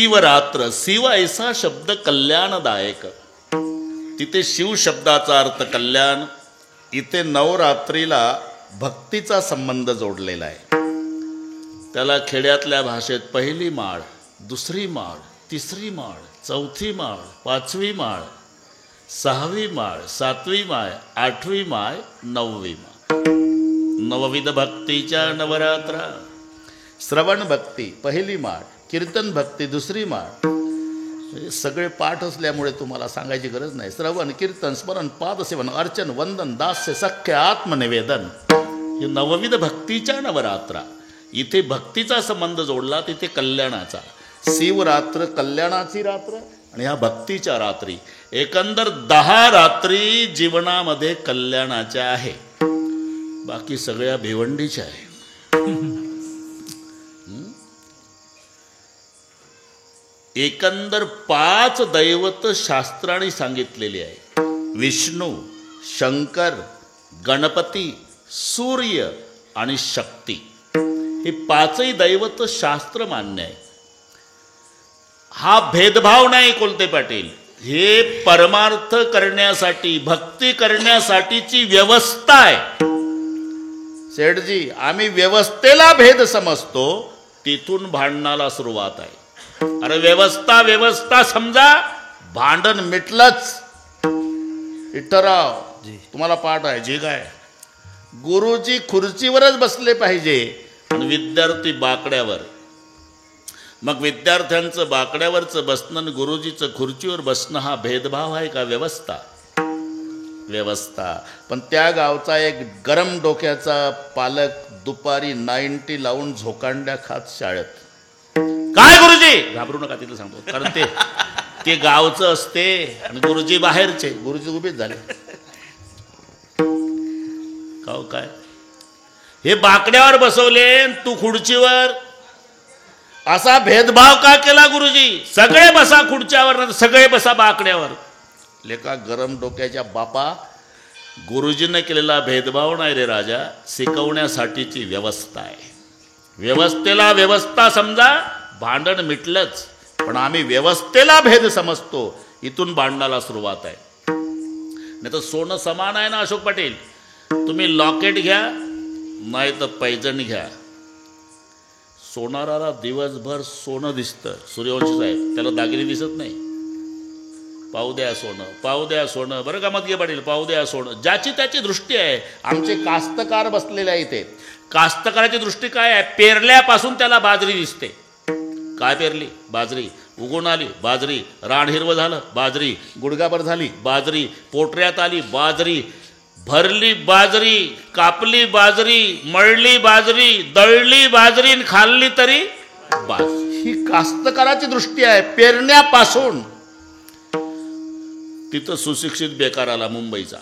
शिवरात्र, शिव ऐसा शब्द कल्याणदायक, तिथे शिव शब्दाचा अर्थ कल्याण. इथे नवरात्रीला भक्तीचा संबंध जोडलेला आहे. त्याला खेड्यातल्या भाषेत पहिली माळ, दुसरी माळ, तिसरी माळ, चौथी माळ, पाचवी माळ, सहावी माळ, सातवी माळ, आठवी माळ, नववी माळ. नवविध भक्तीच्या नवरात्रा. श्रवण भक्ती पहिली माळ, कीर्तन भक्ती दुसरी माळ. सगळे पाठ असल्यामुळे तुम्हाला सांगायची गरज नाही. श्रवण, कीर्तन, स्मरण, पादसेवन, अर्चन, वंदन, दास्य, सख्य, आत्मनिवेदन, हे नवविध भक्तीच्या नवरात्रा. इथे भक्तीचा संबंध जोडला, तिथे कल्याणाचा. शिवरात्र कल्याणाची रात्र आणि ह्या भक्तीच्या रात्री. एकंदर 10 रात्री जीवनामध्ये कल्याणाच्या आहे, बाकी सगळ्या भिवंडीच्या आहे. एकंदर 5 दैवत शास्त्राने सांगितलेली आहे. विष्णू, शंकर, गणपती, सूर्य आणि शक्ती, हे 5ही दैवत शास्त्र मान्य आहे. हा भेदभाव नाही कोलते पाटील, हे परमार्थ करण्यासाठी, भक्ती करण्यासाठीची व्यवस्था आहे. सेठजी, आम्ही व्यवस्थेला भेद समजतो, तिथून भांडणाला सुरुवात आहे. अरे व्यवस्था व्यवस्था समजा, भांडण मिटलंच. विठ्ठलराव, तुम्हाला पाठ आहे जे काय, गुरुजी खुर्चीवरच बसले पाहिजे आणि विद्यार्थी बाकड्यावर. मग विद्यार्थ्यांचं बाकड्यावरचं बसणं आणि गुरुजीचं खुर्चीवर बसणं हा भेदभाव आहे का व्यवस्था? व्यवस्था. पण त्या गावचा एक गरम डोक्याचा पालक दुपारी 90 लावून झोकांड्या खात शाळेत. काय गुरुजी? घाबरू नका, तिथं सांगतो. कारण ते गावचं असते आणि गुरुजी बाहेरचे. गुरुजी उभेच झाले. काय हे बाकड्यावर बसवले, तू खुर्चीवर. असा भेदभाव का केला गुरुजी? सगळे बसा खुर्च्यावर, ना सगळे बसा बाकड्यावर. लेका गरम डोक्याच्या बापा, गुरुजीने केलेला भेदभाव नाही रे राजा, शिकवण्यासाठीची व्यवस्था आहे. व्यवस्थेला व्यवस्था समजा, भांडण मिटलंच. पण आम्ही व्यवस्थेला भेद समजतो, इथून भांडणाला सुरुवात आहे. नाही तर सोनं समान आहे ना अशोक पाटील. तुम्ही लॉकेट घ्या नाही तर पैजण घ्या. सोनाराला दिवसभर सोनं दिसतं. सूर्यवंशी साहेब, त्याला दागिने दिसत नाही. पाहू द्या सोनं, पाहू द्या सोनं. बरं का मत घे पाटील, पाहू द्या सोनं. ज्याची त्याची दृष्टी आहे. आमचे कास्तकार बसलेले आहे इथे. कास्तकाराची दृष्टी काय आहे? पेरल्यापासून त्याला बाजरी दिसते. काय पेरली? बाजरी. उगवून आली बाजरी, रान हिरवं झालं बाजरी, गुडगाभर झाली बाजरी, पोटऱ्यात आली बाजरी, भरली बाजरी, कापली बाजरी, मळली बाजरी, दळली बाजरी, खाल्ली तरी बाजरी. ही कास्तकाराची दृष्टी आहे. पेरण्यापासून. तिथं सुशिक्षित बेकार आला मुंबईचा.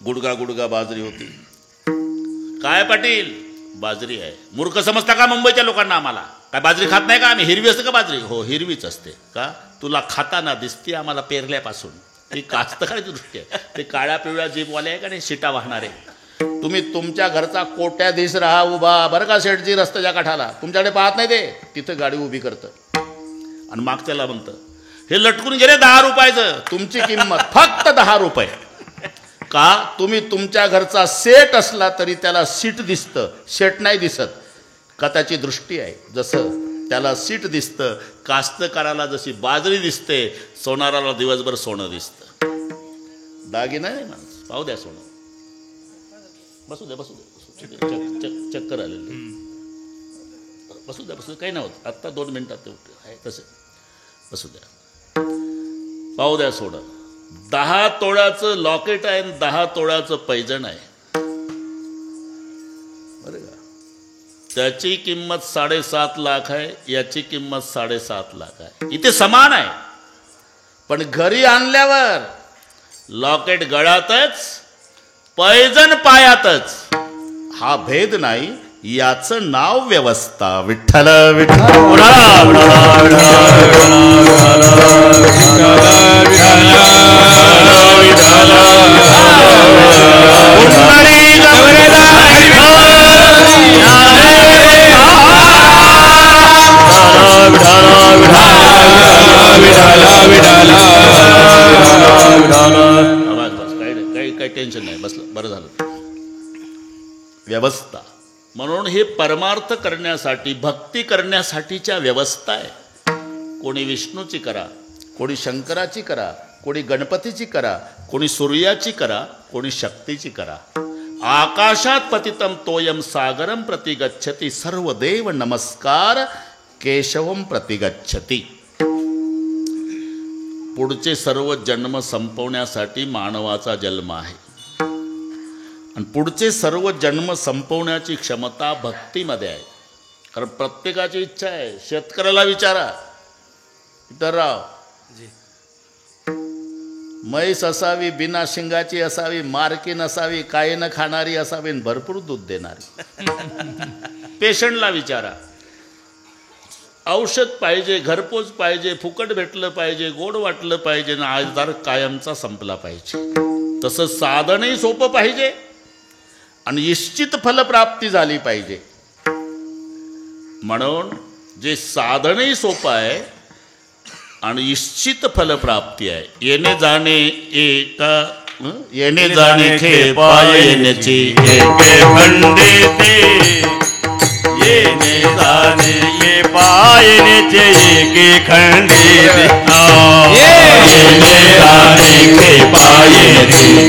गुडगा गुडगा बाजरी होती. काय पाटील? बाजरी आहे. मूर्ख समजता का मुंबईच्या लोकांना? आम्हाला काय बाजरी खात नाही का आम्ही? हिरवी असते का बाजरी? हो हिरवीच असते. का? तुला खाताना दिसते आम्हाला पेरल्यापासून. ती कास्तकाराची दृष्टी आहे. ते काळ्या पिवळ्या जीपवाले आहे का नाही, शिटा वाहणारे. तुम्ही तुमच्या घरचा कोट्याधीश राहा उभा, बरं का सेठजी, रस्त्याच्या काठाला. तुमच्याकडे पाहत नाही ते, तिथं गाडी उभी करतं आणि मागच्याला म्हणतं हे लटकून गेले 10 रुपयाचं. तुमची किंमत फक्त 10 रुपये. का? तुम्ही तुमच्या घरचा सेट असला तरी त्याला सीट दिसतं, शेट नाही दिसत. का? त्याची दृष्टी आहे. जसं त्याला सीट दिसतं, कास्तकाराला जशी बाजरी दिसते, सोनाराला दिवसभर सोनं दिसतं. दागिना नाही माणूस. पाहू द्या सोनं. बसू द्या बसू द्या. चक्कर आलेली. बसू द्या बसू. काही नाही होत. आत्ता 2 मिनिटात आहे तसे. बसू द्या. पाहू द्या सोनं. 10 तोळ्याचं लॉकेट आहे आणि 10 तोळ्याचं पैजण आहे. बरं का? त्याची किंमत 7.5 लाख आहे, याची किंमत 7.5 लाख आहे. इथे समान आहे. पण घरी आणल्यावर लॉकेट गळ्यातच, पैजण पायातच. हा भेद नाही, याचं नाव व्यवस्था. विठ्ठल विठ्ठल व्यवस्था. म्हणून हे परमार्थ करण्यासाठी, भक्ती करण्यासाठीच्या व्यवस्था आहे. कोणी विष्णूची करा, कोणी शंकराची करा, कोणी गणपतीची करा, कोणी सूर्याची करा, कोणी शक्तीची करा. आकाशात पतितम तोयम सागरम प्रतिगच्छति, सर्व देव नमस्कार केशवम प्रतिगच्छति. पुढचे सर्व जन्म संपवण्यासाठी मानवाचा जन्म आहे आणि पुढचे सर्व जन्म संपवण्याची क्षमता भक्तीमध्ये आहे. कारण प्रत्येकाची इच्छा आहे. शेतकऱ्याला विचारा, इतरराव, म्हैस असावी, बिना शिंगाची असावी, मारकी नसावी, काही न खाणारी असावी, भरपूर दूध देणारी. पेशंटला विचारा, औषध पाहिजे, घरपोच पाहिजे, फुकट भेटलं पाहिजे, गोड वाटलं पाहिजे ना आजार कायमचा संपला पाहिजे. तसं साधनही सोपं पाहिजे आणि निश्चित फलप्राप्ती झाली पाहिजे. म्हणून जे साधनही सोपं आहे आणि निश्चित फलप्राप्ती आहे. येणे जाणे एका येणे जाणे खेपा येण्याची एके खंडिते, येणे जाणे ये पायनेचे एके खंडित, येणे जाणे खेपा येण्याची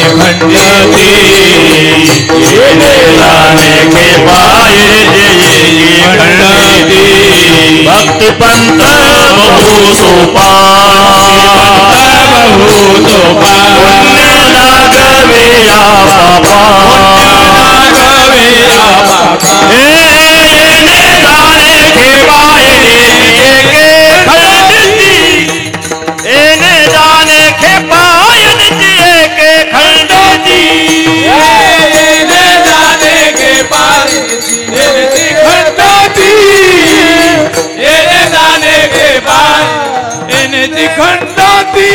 खंडिती, येणे जाणे के पायनेचे एके खंडिती. भक्ति पंथ बहु सोपा, बहु सोपा, पुण्य लागवे या बाबा, लागवे या बाबा. येणे जाणे के पायने एके खंडिती, येणे जाणे के पायने एके खंडिती, येणे जाणे के पायने एके खंडिती, येणे जाणे के पायने एके खंडिती.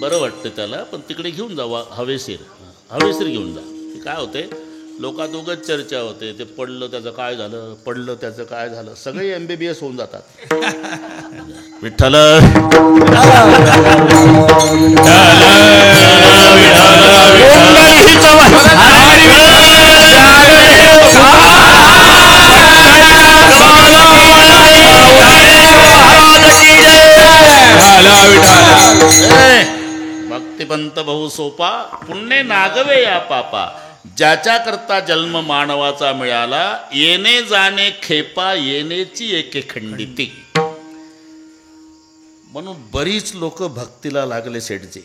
बरं वाटतं त्याला, पण तिकडे घेऊन जावा, हवेशीर हवेशीर घेऊन जा. काय होते, लोकात उगाच चर्चा होते, ते पडलं त्याचं काय झालं, पडलं त्याचं काय झालं, सगळे MBBS होऊन जातात. विठ्ठल भक्तिपंत बहु सोपा, पुण्य नागवे या पापा. ज्याच्या करता जन्म मानवाचा मिळाला, येणे जाणे खेपा येण्याची एके खंडिती. म्हणून बरीच लोक भक्तीला लागले सेठजी,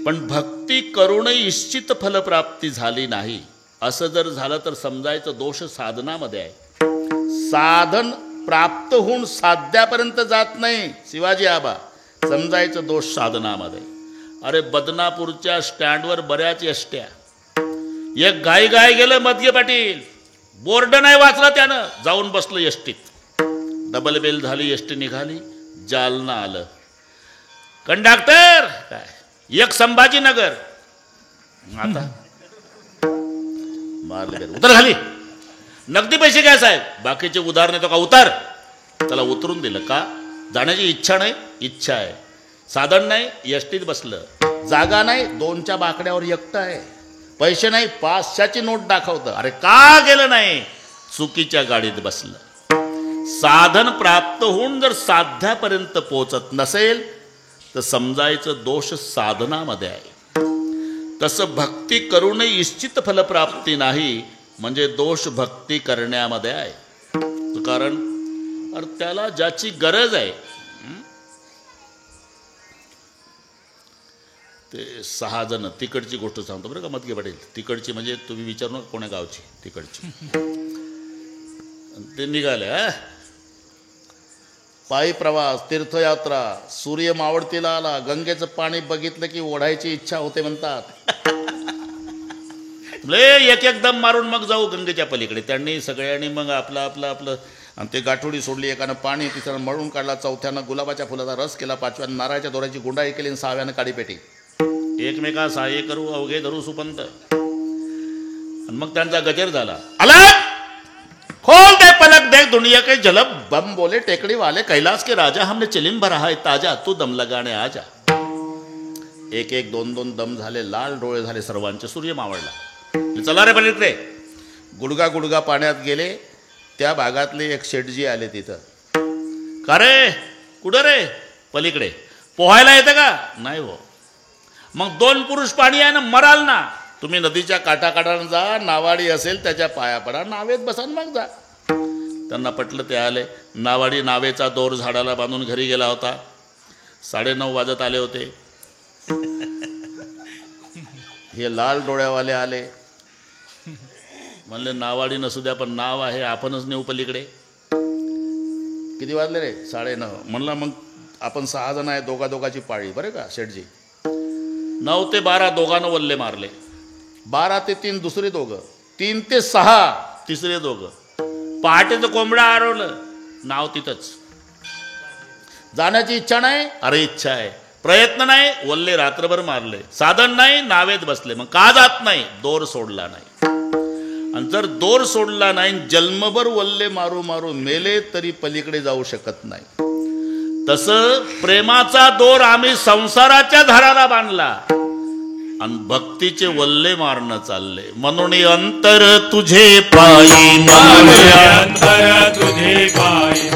पण भक्ती करूनही निश्चित फलप्राप्ती झाली नाही. असं जर झालं तर समजायचं दोष साधनामध्ये आहे. साधन प्राप्त होऊन साध्यापर्यंत जात नाही शिवाजी आबा, समजायचं दोष साधनामध्ये. अरे बदनापूरच्या स्टँडवर बऱ्याच एसट्या, एक गाई गाय गेलं मदगे पाटील, बोर्ड नाही वाचला त्यानं, जाऊन बसलं एसटीत. डबल बेल झाली, एसटी निघाली, जालना आलं. कंडक्टर काय, एक संभाजीनगर. आता मारले, उतर खाली, नगदी पैसे काय साहेब, बाकीचे उधार नाही तो का उतर. त्याला उतरून दिलं. का, जाण्याची इच्छा नाही, इच्छा आहे. साधन नाही, एसटीत बसलं. जागा नाही, 2च्या बाकड्यावर एकटं आहे. पैसे नाही, 500ची नोट दाखवतं. अरे का गेलं नाही, चुकीच्या गाडीत बसलं. साधन प्राप्त होऊन जर साध्यापर्यंत पोहोचत नसेल तर समजायचं दोष साधनामध्ये आहे. तसं भक्ती करूनही निश्चित फलप्राप्ती नाही, म्हणजे दोष भक्ती करण्यामध्ये आहे. कारण अरे त्याला ज्याची गरज आहे, ते 6 जण, तिकडची गोष्ट सांगतो बरं का मदगे पाटील, तिकडची म्हणजे तुम्ही विचारू नका कोण्या गावची, तिकडची. ते निघाले पायी प्रवास, तीर्थयात्रा, सूर्य मावळतीला आला, गंगेचं पाणी बघितलं की ओढायची इच्छा होते म्हणतात. एक एकदम मारून मग जाऊ गंगेच्या पलीकडे. त्यांनी सगळ्यांनी मग आपलं आणि ते गाठोडी सोडली. एकानं पाणी, तिसऱ्यानं मळून काढला, चौथ्यानं गुलाबाच्या फुलाचा रस केला, 5व्यानं नारळाच्या दोऱ्याची गुंडाळी केली आणि 6व्यानं काडीपेटी. एकमेका सहाय्य करू अवघे धरू सुपंत. आणि मग त्यांचा गजर झाला. अलग खोल दे पलक देख दुनिया के जलब बम बोले टेकड़ी वाले, कैलाश के राजा हमने चिलिम भरा है ताजा, तू दम लगाने आजा. एक एक दोन दोन दम झाले, लाल डोळे झाले सर्वांचे. सूर्य मावळला. चला रे पलीकडे. गुडगा गुडगा पाण्यात गेले. त्या भागातले एक शेठजी आले तिथं. का रे, कुठं रे? पलीकडे. पोहायला येतं का? नाही हो. मग 2 पुरुष पाणी आहे ना, मराल ना. तुम्ही नदीच्या काठाकाठानं जा, नावाडी असेल त्याच्या पाया पडा, नावेत बसा मग जा. त्यांना पटलं. ते आले. नावाडी नावेचा दोर झाडाला बांधून घरी गेला होता. 9:30 वाजत आले होते. हे लाल डोळ्यावाले आले. म्हणले नावाडी नसू द्या, पण नाव आहे, आपणच नेऊ पलीकडे. किती वाजले रे? 9:30. म्हणलं मग आपण 6 जण आहे, दोघाची पाळी. बरं का शेठजी? 9 ते 12 दोघांना वल्ले मारले. 12 ते 3 दुसरे दोघं. 3 ते 6 तिसरे दोघं. पहाटेचं कोंबडा हरवलं. नाव तिथंच. जाण्याची इच्छा नाही? अरे इच्छा आहे. प्रयत्न नाही? वल्ले रात्रभर मारले. साधन नाही? नावेत बसले. मग का जात नाही? दोर सोडला नाही. आणि जर दोर सोडला नाही, जन्मभर वल्ले मारू मारू मेले तरी पलीकडे जाऊ शकत नाही. तसं प्रेमाचा दोर आम्ही संसाराच्या धाराला बांधला आणि भक्तीचे वल्ले मारणं चालले. म्हणून अंतर तुझे पायी, अंतर तुझे पायी,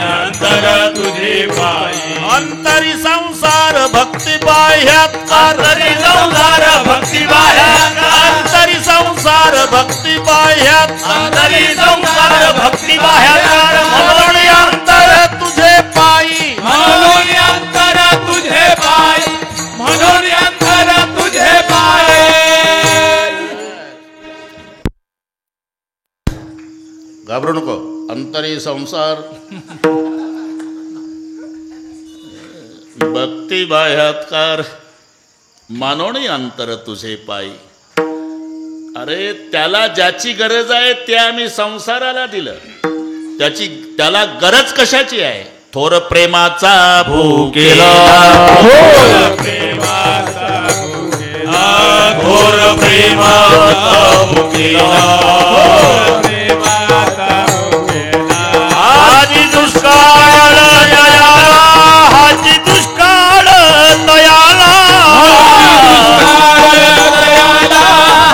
अंतर तुझे पायी. अंतरी संसार भक्ती बाह्यात, अंतरी संसार भक्ती बाह्यात, अंतरी संसार भक्ती बाह्यात, अंतरी संसार भक्ती बाह्यात. म्हणून अंतर तुझे पायी, म्हणून अंतर तुझे पायी, म्हणून अंतर तुझे पायी. घाबरू नको. अंतरी संसार भक्ती बाह्यात्कार, म्हणून अंतर तुझे पायी. अरे त्याला ज्याची गरज आहे ते आम्ही संसाराला दिलं. त्याला गरज कशाची आहे? थोर प्रेमाचा भूकेला, थोर प्रेमाचा भूकेला, थोर प्रेमाचा भूकेला, थोर प्रेमाचा भूकेला. हाजी दुष्काळ दयाला, हाजी दुष्काळ दयाला,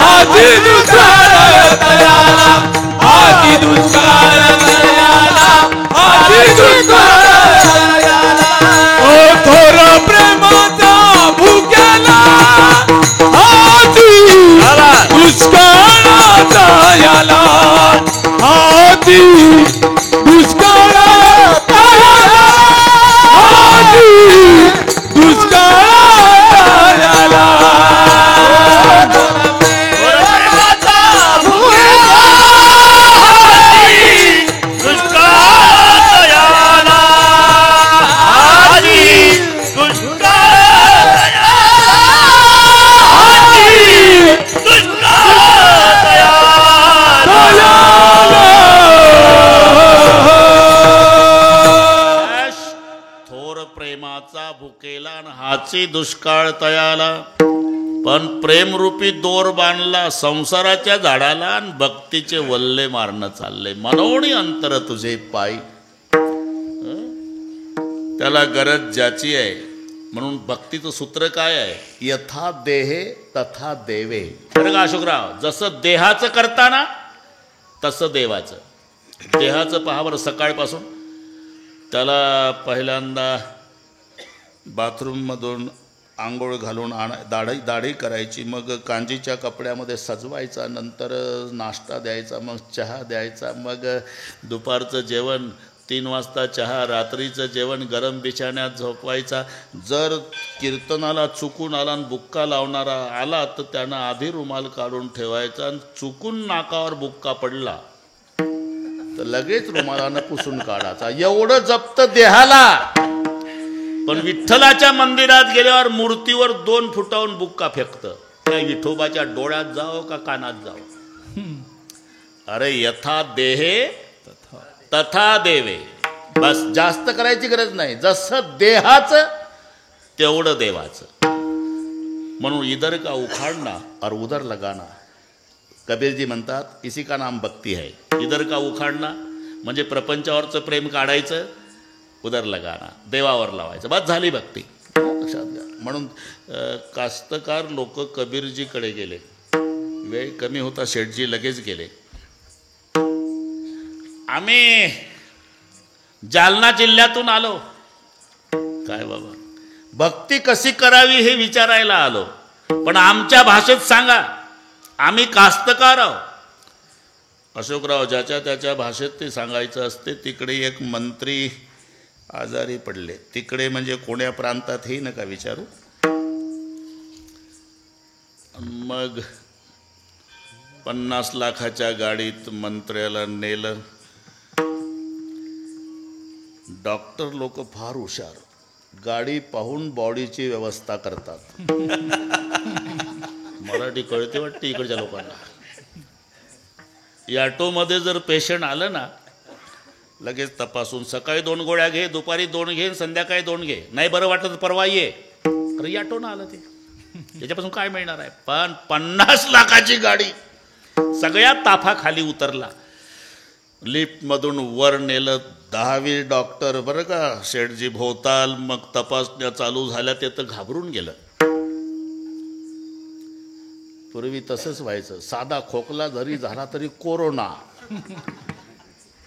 हाजी दुष्काळ दयाला, हाजी दुष्काळ दयाला, हाजी दुष्काळ दयाला. ओ थोर प्रेमाचा भूकेला, हाजी दुष्काळ दयाला, हाजी दुष्काळ दयाला, हाजी दुष्काळ दयाला. भुकेला न हाची दुष्काळ तयाला. पण प्रेमरूपी दोर बांधला संसाराच्या झाडाला आणि भक्तीचे वल्ले मारणं चालले. मनोणी अंतर तुझे पायी. त्याला गरज ज्याची आहे. म्हणून भक्तीचं सूत्र काय आहे? यथा देहे तथा देवे. बरं का अशोकराव? जसं देहाचं करताना तसं देवाचं. देहाचं पहा बरं. सकाळपासून त्याला पहिल्यांदा बाथरूममधून आंघोळ घालून दाढी करायची, मग कांजीच्या कपड्यामध्ये सजवायचा, नंतर नाश्ता द्यायचा, मग चहा द्यायचा, मग दुपारचं जेवण 3 वाजता चहा, रात्रीचं जेवण गरम बिछाण्यात झोपवायचा. जर कीर्तनाला चुकून आला आणि बुक्का लावणारा आला तर त्यानं आधी रुमाल काढून ठेवायचा आणि चुकून नाकावर बुक्का पडला तर लगेच रुमालानं पुसून काढायचा. एवढं जप्त देहाला. पण विठ्ठलाच्या मंदिरात गेल्यावर मूर्तीवर 2 फुटावून बुक्का फेकतं. त्या विठोबाच्या डोळ्यात जावं का कानात जावं? अरे यथा देहे तथा देवे. बस जास्त करायची गरज नाही. जसं देहाचं तेवढं देवाचं. म्हणून इधर का उखाडना और उधर लगाना. कबीरजी म्हणतात इसी का नाम भक्ती है. इधर का उखाडना म्हणजे प्रपंचावरचं प्रेम काढायचं, उदर लगाना देवावर लावायचं. बस झाली भक्ती. लक्षात घ्या. म्हणून कास्तकार लोक कबीरजीकडे गेले. वेळ कमी होता, शेठजी लगेच गेले. आम्ही जालना जिल्ह्यातून आलो. काय बाबा, भक्ती कशी करावी हे विचारायला आलो, पण आमच्या भाषेत सांगा, आम्ही कास्तकार आहोत. अशोकराव ज्याच्या त्याच्या भाषेत ते सांगायचं असते. तिकडे एक मंत्री आजारी पडले. तिकडे म्हणजे कोण्या प्रांतात हे नका विचारू. मग 50 लाखाच्या गाडीत मंत्र्याला नेलं. डॉक्टर लोक फार हुशार, गाडी पाहून बॉडीची व्यवस्था करतात. मराठी कळते वाटते इकडच्या लोकांना. ऑटोमध्ये जर पेशंट आलं ना, लगेच तपासून सकाळी 2 गोळ्या घे, दुपारी 2 घे, संध्याकाळी 2 घे, नाही बरं वाटत तर परवा ये. अरे ऑटोनं आलं ते, त्याच्यापासून काय मिळणार आहे. पण 50 लाखाची गाडी, सगळ्या ताफा खाली उतरला. लिफ्टमधून वर नेलं. 10वी डॉक्टर बरं का, शेठजी भोवताल. मग तपासण्या चालू झाल्या. ते तर घाबरून गेलं. पूर्वी तसंच व्हायचं, साधा खोकला जरी झाला तरी कोरोना.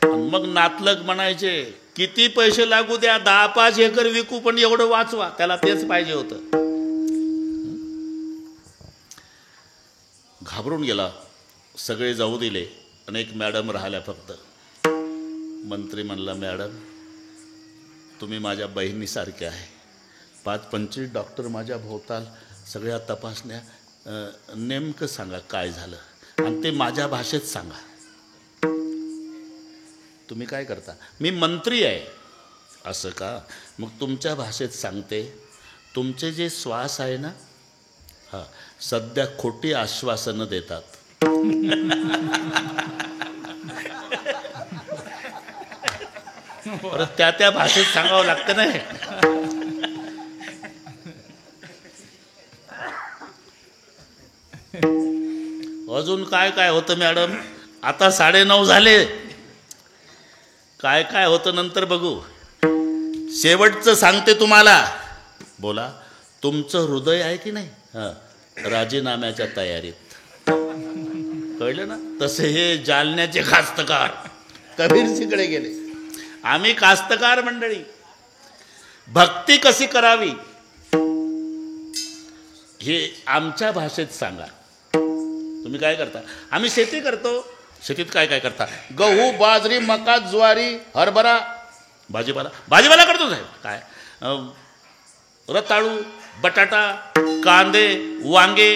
मग नातलग म्हणायचे, किती पैसे लागू द्या, 10-5 एकर विकू, पण एवढं वाचवा. त्याला तेच पाहिजे होतं. घाबरून गेला. सगळे जाऊ दिले आणि एक मॅडम राहिल्या फक्त. मंत्री म्हणला, मॅडम तुम्ही माझ्या बहिणीसारख्या आहे. 5-25 डॉक्टर माझ्या भोवताल, सगळ्या तपासण्या. नेमकं सांगा काय झालं, आणि ते माझ्या भाषेत सांगा. तुम्ही काय करता. मी मंत्री आहे. असं का, मग तुमच्या भाषेत सांगते. तुमचे जे श्वास आहे ना, हां, सध्या खोटी आश्वासनं देतात. परत त्या भाषेत सांगावं लागतं नाही. अजून काय काय होतं मॅडम. आता 9:30 झाले. काय काय होतं नंतर बघू. शेवटचं सांगते तुम्हाला. बोला. तुमचं हृदय आहे की नाही, हां, राजीनाम्याच्या तयारीत. कळलं ना. तसे हे जालन्याचे कास्तकार कबीरजीकडे गेले. आम्ही कास्तकार मंडळी. भक्ती कशी करावी हे आमच्या भाषेत सांगा. तुम्ही काय करता. आम्ही शेती करतो. शेतीत काय काय करता. गहू, बाजरी, मका, ज्वारी, हरभरा, भाजीपाला करतो साहेब. काय रताळू, बटाटा, कांदे, वांगे.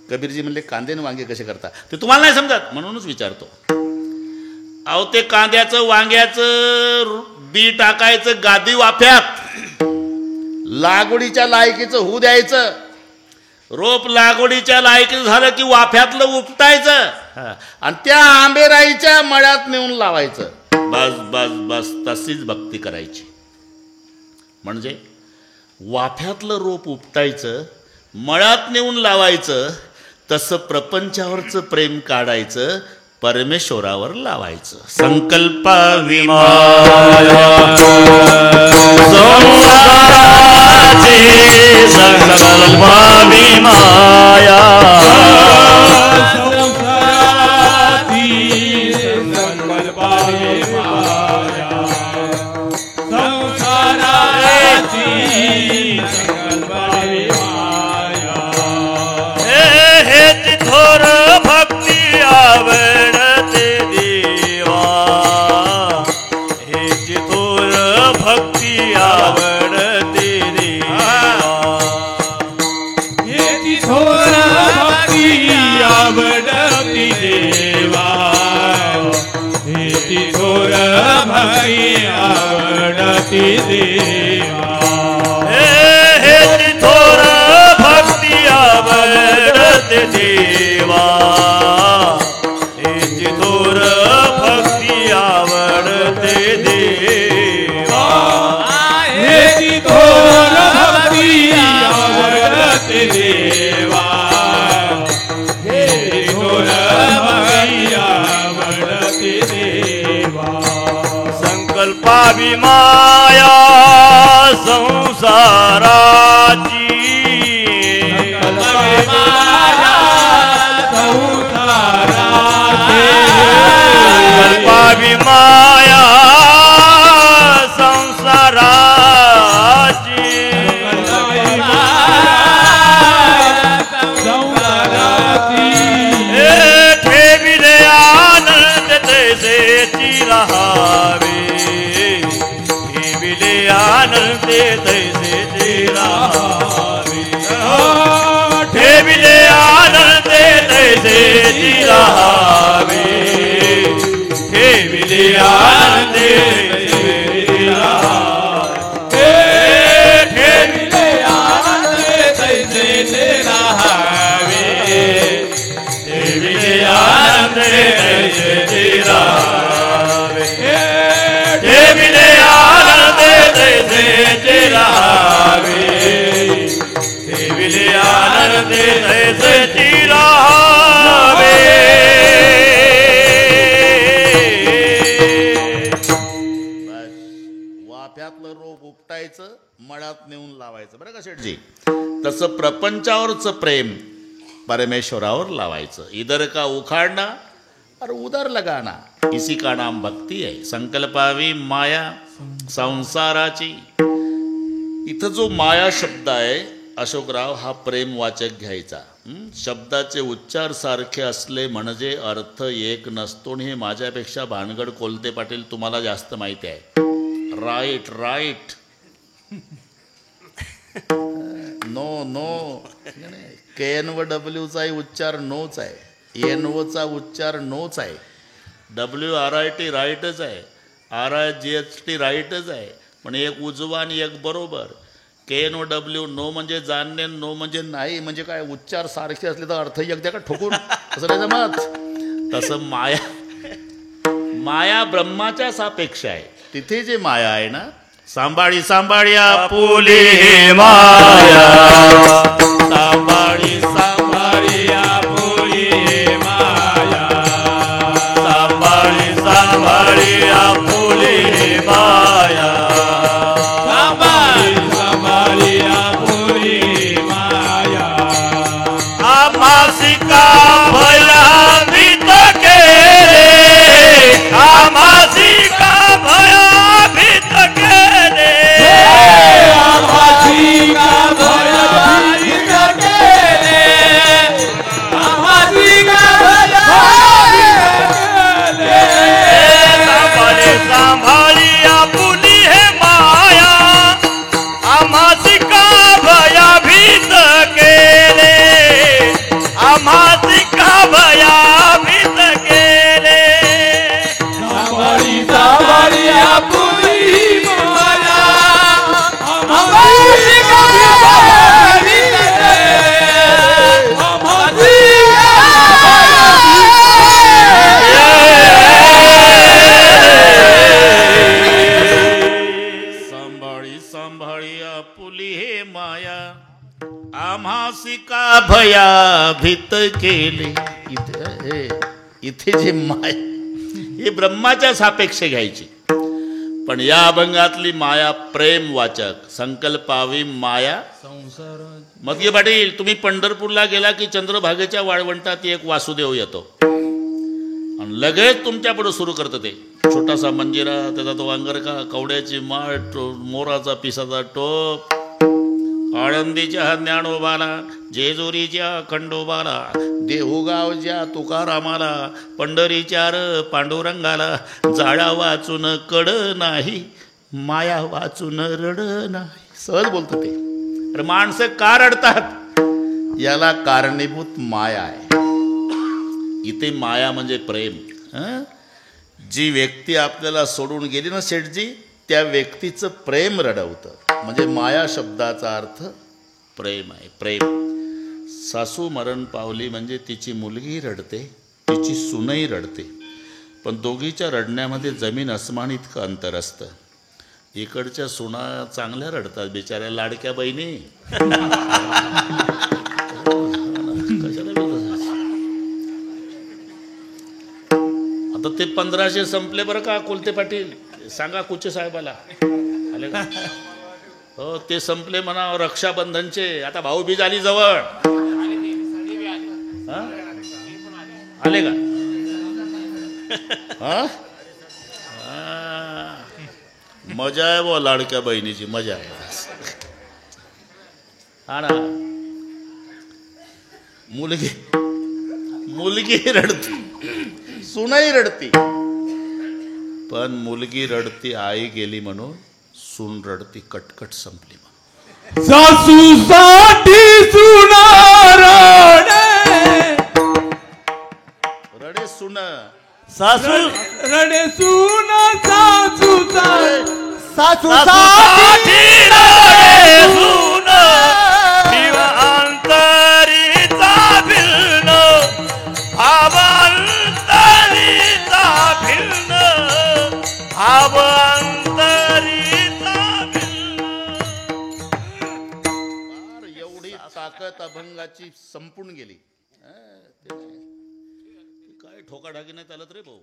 कबीरजी म्हणले, कांदे आणि वांगे कसे करता. ते तुम्हाला नाही समजत म्हणूनच विचारतो. अहो, ते कांद्याचं वांग्याचं बी टाकायचं गादी वाफ्यात. लागवडीच्या लायकीचं होऊ द्यायचं. रोप लागवडीच्या लायकीचं झालं की वाफ्यातलं उपटायचं आणि त्या आंबेराईच्या मळ्यात नेऊन लावायचं. बस बस बस. तशीच भक्ती करायची. म्हणजे वाफ्यातलं रोप उपटायचं, मळ्यात नेऊन लावायचं. तसं प्रपंचावरचं प्रेम काढायचं, परमेश्वरावर लावायचं. संकल्पा विमाया संकल्पा विमाया संसाराची कल्पावी माया संसाराची ठेविले आनंद तैसेची रहावे ठेविले आनंद तैसेची रहावे ठेविले आनंद तैसेची रहावे ठेविले आनंद तैसेची रहावे ठेविले आनंद तैसेची रहावे ठेविले आनंद तैसेची रहावे ठेविले आनंद तैसेची रहावे ठेविले आनंद तैसेची रहावे वाफ्यातलं रोप उपटायचं मळ्यात नेऊन लावायचं बरं का शेठजी. तसं प्रपंचावरचं प्रेम परमेश्वरावर लावायचं. इधर का उखाडना और उधर लगाना इसी का नाम भक्ती आहे. संकल्पावी माया संसाराची. इथं जो माया शब्द आहे अशोकराव हा प्रेमवाचक घ्यायचा. शब्दाचे उच्चार सारखे असले म्हणजे अर्थ एक नसतो. आणि हे माझ्यापेक्षा भानगड कोलते पाटील तुम्हाला जास्त माहिती आहे. Right right no no KN व Wचा उच्चार नोच आहे. NOचा उच्चार नोच आहे. WRIT राईटच आहे. RIGHT राईटच आहे. पण एक उजवा आणि एक बरोबर. KN व W नो म्हणजे जाणणे नो म्हणजे नाही. म्हणजे काय उच्चार सारखे असले तर अर्थ एक द्या का ठोकून असं नाही जमत. तसं माया ब्रह्माच्या सापेक्ष आहे. तिथे जे माया आहे ना सांभाळी सांभाळी आपुली हे माया सांभाळी सांभाळी आपुली हे माया सांभाळी सांभाळी आपुली हे माया सांभाळी सांभाळी आपुली हे माया आमासिका भया भीत केले आमासिका भया भीत केले आमासिका भया भीत केले आमासिका भया भीत केले सांभाळी सांभाळी आपुली हे माया आमासिका भया भीत केले आमासिका भया भीत केले सांभाळी सांभाळी आपुली माया आमासिका भया भीत केले सांभाळी सांभाळी आपुली हे माया आम्हासिका भया भीत केले. इथे जे माया ही ब्रह्माच्या सापेक्ष घ्यायची. पण या अभंगातली माया प्रेमवाचक. संकल्पावी माया मग पाटील तुम्ही पंढरपूरला गेला की चंद्रभागेच्या वाळवंटात एक वासुदेव येतो आणि लगेच तुमच्या पुढे सुरू करतं ते छोटासा मंजिरा त्याचा तो अंगरका कवड्याची माळ मोराचा पिसाचा टोप आळंदीच्या ज्ञानोबाला जेजुरीच्या खंडोबाला देहुगावच्या तुकारामाला पंढरीच्या पांडुरंगाला जाळा वाचून कड नाही माया वाचून रड नाही. सहज बोलतं ते. अरे माणसं का रडतात याला कारणीभूत माया आहे. इथे माया म्हणजे प्रेम. जी व्यक्ती आपल्याला सोडून गेली ना शेठजी त्या व्यक्तीचं प्रेम रडवतं. म्हणजे माया शब्दाचा अर्थ प्रेम आहे. प्रेम. सासू मरण पावली म्हणजे तिची मुलगी रडते तिची सुनई रडते. पण दोघीच्या रडण्यामध्ये जमीन अस्मान इतकं अंतर असतं. इकडच्या सुना चांगल्या रडतात बिचाऱ्या लाडक्या बहिणी. आता ते 1500 संपले बरं का कोलते पाटील. सांगा कुचे साहेबाला आले का हो ते संपले म्हणा रक्षाबंधनचे. आता भाऊबीज आली जवळ. हा? आले का? हा? मजा आहे बुवा लाडक्या बहिणीची, मजा आहे. हा ना. मुलगी रडती, सुनही रडती, पण मुलगी रडती आई गेली म्हणून, सून रडती कटकट संपली म्हणून. सासूसाठी सुना रडे सुन, सासू रडे सुना सासूसाठी रडे सून, जीव अंतरीचा भिन्न, भाव अंतरीचा भिन्न, भाव अंतरीचा भिन्न. एवढी ताकद अभंगाची संपून गेली. ते काय ठोकाठाकी नाही चालत रे भाऊ.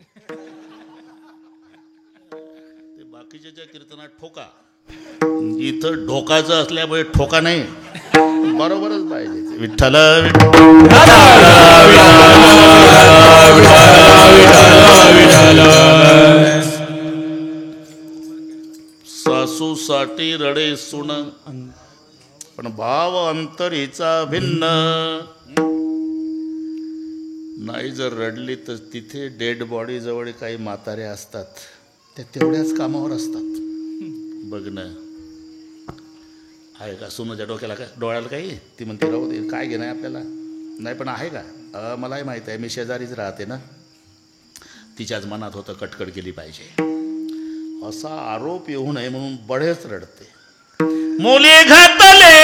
ते बाकीच्या ज्या कीर्तनात ठोका, इथं ढोकाचं असल्यामुळे ठोका नाही, बरोबरच पाहिजे. विठ्ठल सासूसाठी रडे सुन, पण भाव अंतरीचा भिन्न. नाही जर रडली तर तिथे डेड बॉडी जवळ काही म्हातारे असतात, त्या तेवढ्याच कामावर असतात. बघणं आहे का सुनाच्या डोक्याला, काय डोळ्याला काही, ती म्हणते राहू दे काय घेणं आहे आपल्याला, नाही पण आहे का, मलाही माहीत आहे, मी शेजारीच राहते ना. तिच्याच मनात होतं कटकट केली पाहिजे, असा आरोप येऊ नये म्हणून बळेच रडते. मुली घातले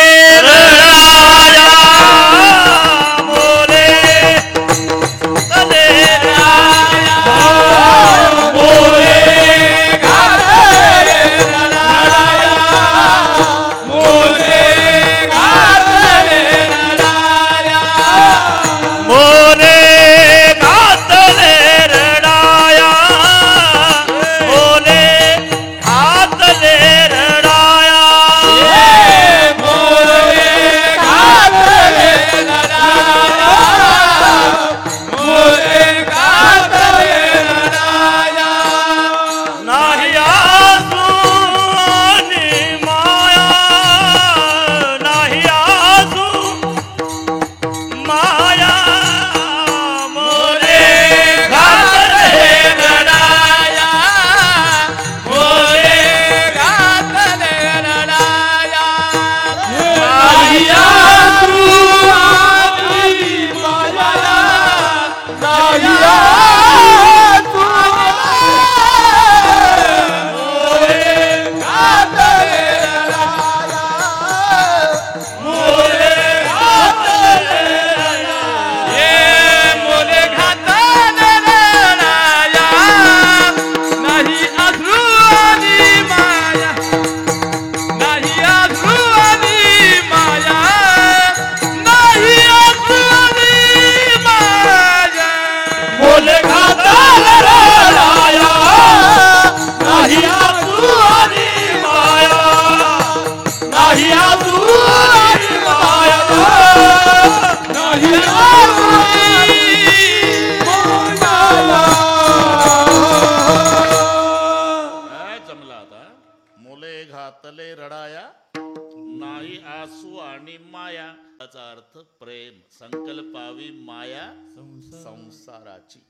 अर्थ प्रेम, संकल्पावी माया संसाराची.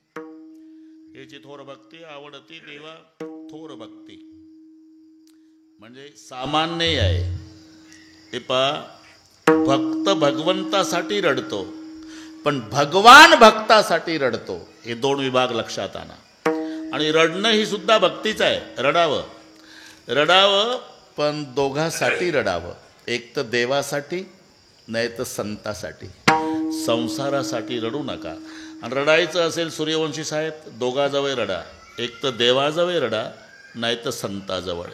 याची थोर भक्ती आवडती देवा थोर भक्ती. म्हणजे सामान्य आहे ते भक्त भगवंतासाठी रडतो, पण भगवान भक्तासाठी रडतो. हे दोन विभाग लक्षात आणा. आणि रडणं ही सुद्धा भक्तीच आहे. रडावं पण दोघांसाठी रडावं. एक तर देवासाठी, नाही तर संतासाठी. संसारासाठी रडू नका. आणि रडायचं असेल सूर्यवंशी साहेब, दोघाजवळ रडा. एक तर देवाजवळ रडा, नाही तर संताजवळ.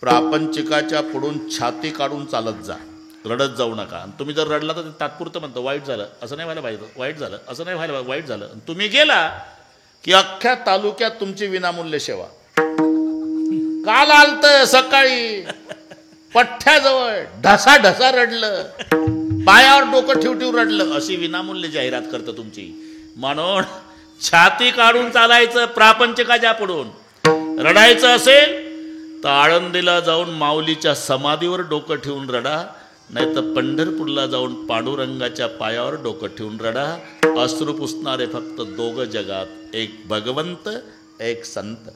प्रापंचिकाच्या पुढून छाती काढून चालत जा, रडत जाऊ नका. आणि तुम्ही जर रडला तर तात्पुरतं म्हणतो वाईट झालं असं नाही व्हायला पाहिजे, वाईट झालं असं नाही व्हायला, वाईट झालं. तुम्ही गेला की अख्ख्या तालुक्यात तुमची विनामूल्य सेवा. काल आलत सकाळी पठ्ठ्याजवळ ढसा ढसा रडलं, पायावर डोकं ठेव रडलं, अशी विनामूल्य जाहिरात करतं तुमची. म्हणून छाती काढून चालायचं प्रापंचिकाच्या पुढून. रडायचं असेल तर आळंदीला जाऊन माऊलीच्या समाधीवर डोकं ठेवून रडा, नाही तर पंढरपूरला जाऊन पांडुरंगाच्या पायावर डोकं ठेवून रडा. अश्रू पुसणारे फक्त दोघं जगात, एक भगवंत एक संत.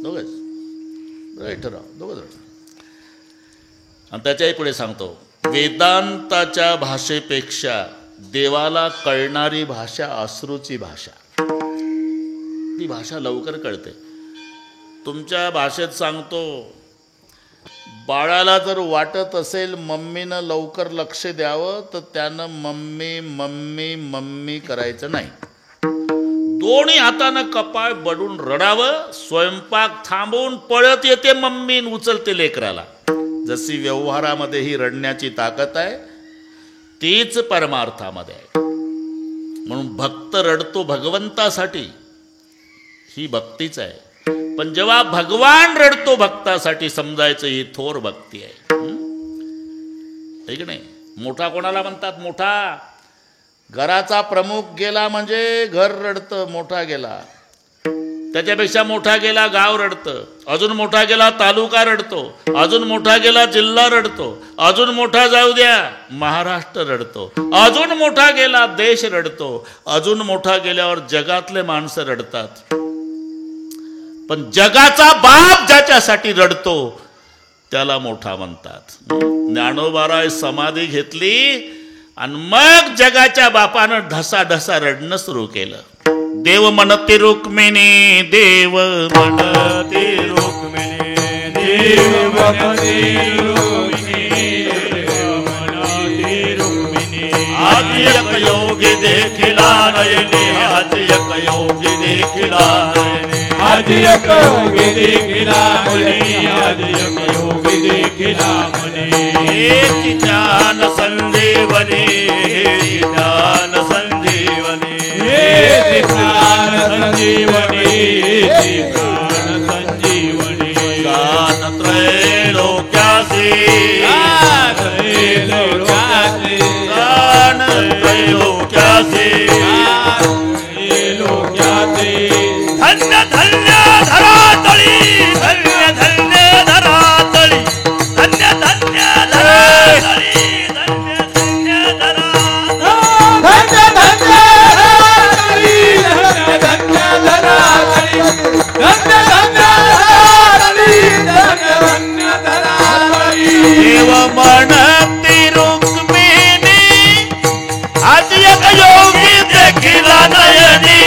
दोघंच ठराव, दोघंच. आणि त्याच्याही पुढे सांगतो, वेदांताच्या भाषेपेक्षा देवाला कळणारी भाषा अश्रूची भाषा. ती भाषा लवकर कळते. तुमच्या भाषेत सांगतो, बाळाला जर वाटत असेल मम्मीनं लवकर लक्ष द्यावं तर त्यानं मम्मी मम्मी मम्मी करायचं नाही. दोन्ही हातानं कपाळ बडून रडावं. स्वयंपाक थांबवून पळत येते मम्मी, उचलते लेकराला. जशी व्यवहारामध्ये ही रडण्याची ताकद आहे, तीच परमार्थामध्ये आहे. म्हणून भक्त रडतो भगवंतासाठी, ही भक्तीच आहे. पण जेव्हा भगवान रडतो भक्तासाठी, समजायचं ही थोर भक्ती आहे. की नाही? मोठा कोणाला म्हणतात? मोठा घराचा प्रमुख गेला म्हणजे घर रडतं. मोठा गेला, त्याच्यापेक्षा मोठा गेला गाव रडतं, अजून मोठा गेला तालुका रडतो, अजून मोठा गेला जिल्हा रडतो, अजून मोठा जाऊ द्या महाराष्ट्र रडतो, अजून मोठा गेला देश रडतो, अजून मोठा गेल्यावर जगातले माणसं रडतात. पण जगाचा बाप ज्याच्यासाठी रडतो त्याला मोठा म्हणतात. ज्ञानोबाराय समाधी घेतली आणि मग जगाच्या बापानं ढसा ढसा रडणं सुरू केलं. देव म्हणते रुक्मिणी, देव म्हणते रुक्मिणी, देव म्हणते रुक्मिणी, देव म्हणते रुक्मिणी. आदि एक योगी देखिला नयने, आदि एक योगी देखिला नयने, आदि एक योगी देखिला म्हणे, आदि एक योगी देखिला म्हणे. हे ज्ञान संजीवनी, हे ज्ञान संजीवनी, हे ज्ञान संजीवनी, ज्ञान संजीवनी. गान त्रैलोक्यासी, गान त्रैलोक्यासी, गान त्रैलोक्यासी, गान त्रैलोक्यासी. धन्य धन्य धरातळी, धन्य धन्य धरातळी, धन्य धन्य धरातळी, धन्य धन्य धरातळी. धन्य धन्य धरातळी, धन्य धन्य धरातळी, धन्य धन्य धरातळी, धन्य धन्य धरातळी. देव म्हणती रुक्मिणी, आज एक योगी देखिला नयनी,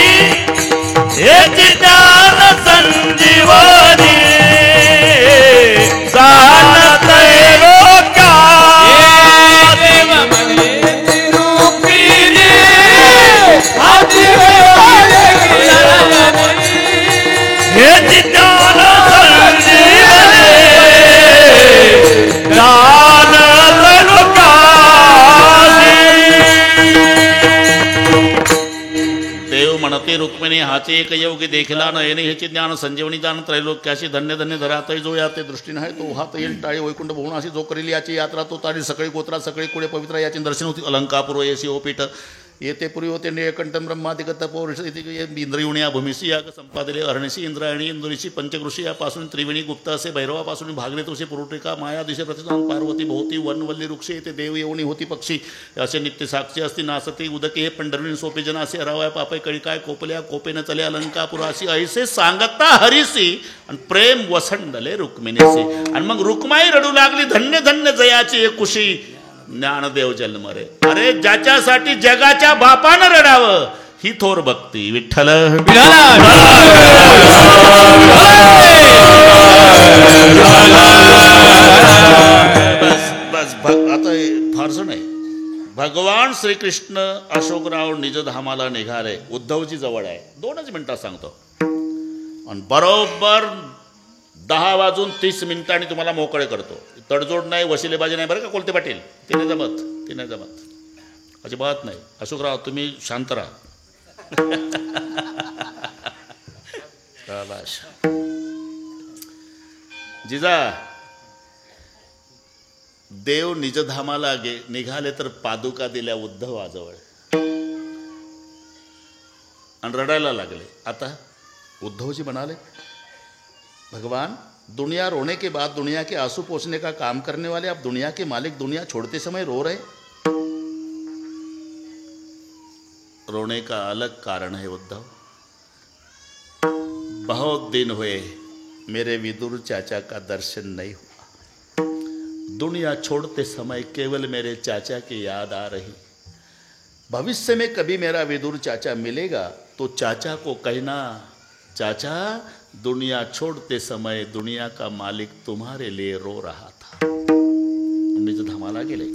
हेची ज्ञान संजीवनी. गान त्रैलोक्यासी, देव म्हणते रुक्मिणी, आदि देखिला नयनी. हेची ज्ञान संजीवनी. गान त्रैलोक्यासी. देव म्हणते रुक्मिणी, हाचे एक योगी देखिला नयने, ह्याची ज्ञान संजीवनी. दान त्रैलोक्याशी, धन्य धन्य धरातळी. जो या ते दृष्टीने आहे तो हात येईल टाळी वैकुंठ भुवनाशी. जो करेल याची यात्रा तो तारी सगळी गोत्रा सगळी कुळे पवित्र. याची दर्शन होती अलंकापूर्व येसी ओपीठ. येते पूर्वी होते निळकंठम ब्रह्मादिक तपोऋष इंद्रियुण्या भूमिशी याग संपादिले अरणशी इंद्रायणी इंदुरीशी पंचकृषी यापासून त्रिवेणी गुप्त असे भैरवापासून भागले तुळशी पुरुटिका माया दिशे प्रतिष्ठान पार्वती भोवती वनवल्ली वृक्षे येते देव येऊनी होती पक्षी. असे नित्य साक्षी असती नासती उदके हे पंढरवी सोपे जना असे हरावाय पापय कळिकाय कोपल्या कोपेन चले अलंकापुराशी. ऐसे सांगता हरिसी आणि प्रेम वसंडले रुक्मिणीसी. आणि मग रुक्माई रडू लागली, धन्य धन्य जयाची एकुशी. ज्ञानदेव जन्म रे. अरे ज्याच्यासाठी जगाच्या बापानं रडावं ही थोर भक्ती. विठ्ठल बस आता फारसं नाही. भगवान श्रीकृष्ण अशोकराव निजधामाला निघाले. उद्धवजी जवळ आहे. 2च मिनिटात सांगतो. आणि बरोबर 10:30 तुम्हाला मोकळे करतो. तडजोड नाही, वशिलेबाजी नाही बरं का कोलते पाटील. ते नाही जमत अजिबात नाही. अशोकराव तुम्ही शांत राहा. जिजा देव निजधामाला निघाले तर पादुका दिल्या उद्धवाजवळ आणि रडायला लागले. आता उद्धवजी म्हणाले, भगवान, दुनिया रोने के बाद दुनिया के आंसू पोंछने का काम करने वाले आप दुनिया के मालिक दुनिया छोड़ते समय रो रहे. रोने का अलग कारण है उद्धव. बहुत दिन हुए मेरे विदुर चाचा का दर्शन नहीं हुआ. दुनिया छोड़ते समय केवल मेरे चाचा की याद आ रही. भविष्य में कभी मेरा विदुर चाचा मिलेगा तो चाचा को कहना, चाचा, दुनिया छोड़ते समय दुनिया का मालिक तुम्हारे लिए रो रहा था. निजधामाला गेले.